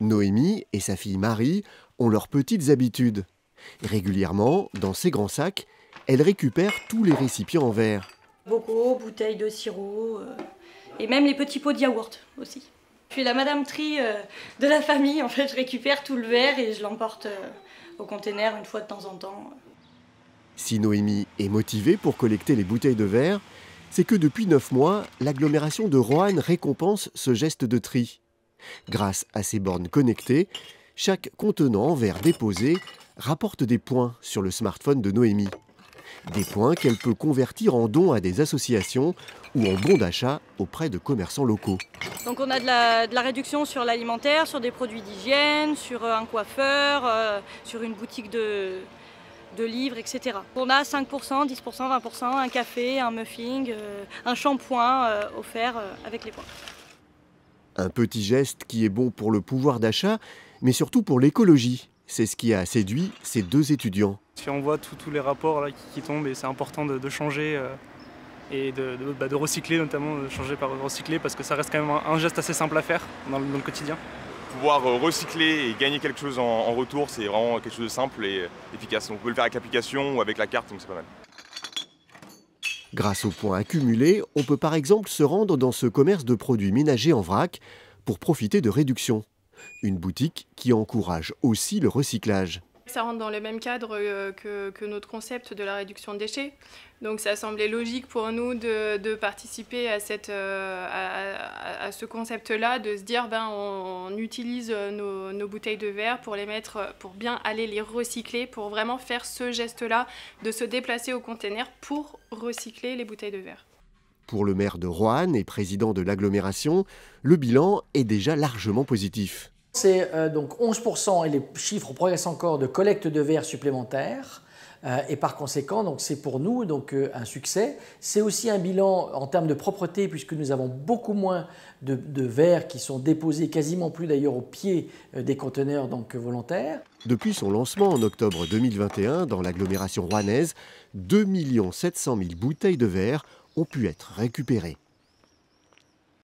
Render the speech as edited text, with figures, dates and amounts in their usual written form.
Noémie et sa fille Marie ont leurs petites habitudes. Régulièrement, dans ces grands sacs, elles récupèrent tous les récipients en verre. Bocaux, bouteilles de sirop et même les petits pots de yaourt aussi. Je suis la Madame Tri de la famille, en fait je récupère tout le verre et je l'emporte au container une fois de temps en temps. Si Noémie est motivée pour collecter les bouteilles de verre, c'est que depuis 9 mois, l'agglomération de Roanne récompense ce geste de tri. Grâce à ces bornes connectées, chaque contenant en verre déposé rapporte des points sur le smartphone de Noémie. Des points qu'elle peut convertir en dons à des associations ou en bons d'achat auprès de commerçants locaux. Donc on a de la réduction sur l'alimentaire, sur des produits d'hygiène, sur un coiffeur, sur une boutique de livres, etc. On a 5%, 10%, 20%, un café, un muffin, un shampoing offert avec les points. Un petit geste qui est bon pour le pouvoir d'achat, mais surtout pour l'écologie. C'est ce qui a séduit ces 2 étudiants. Si on voit tous les rapports là, qui tombent, et c'est important de changer et de recycler, notamment de changer par recycler, parce que ça reste quand même un geste assez simple à faire dans le quotidien. Pouvoir recycler et gagner quelque chose en retour, c'est vraiment quelque chose de simple et efficace. On peut le faire avec l'application ou avec la carte, donc c'est pas mal. Grâce aux points accumulés, on peut par exemple se rendre dans ce commerce de produits ménagers en vrac pour profiter de réductions. Une boutique qui encourage aussi le recyclage. Ça rentre dans le même cadre que notre concept de la réduction de déchets. Donc ça semblait logique pour nous de participer à ce concept-là, de se dire on utilise nos bouteilles de verre pour les mettre, pour bien aller les recycler, pour vraiment faire ce geste-là, de se déplacer au container pour recycler les bouteilles de verre. Pour le maire de Roanne et président de l'agglomération, le bilan est déjà largement positif. C'est donc 11% et les chiffres progressent encore de collecte de verre supplémentaires. Et par conséquent, c'est pour nous un succès. C'est aussi un bilan en termes de propreté puisque nous avons beaucoup moins de verres qui sont déposés, quasiment plus d'ailleurs au pied des conteneurs volontaires. Depuis son lancement en octobre 2021 dans l'agglomération rouennaise, 2 700 000 bouteilles de verre ont pu être récupérées.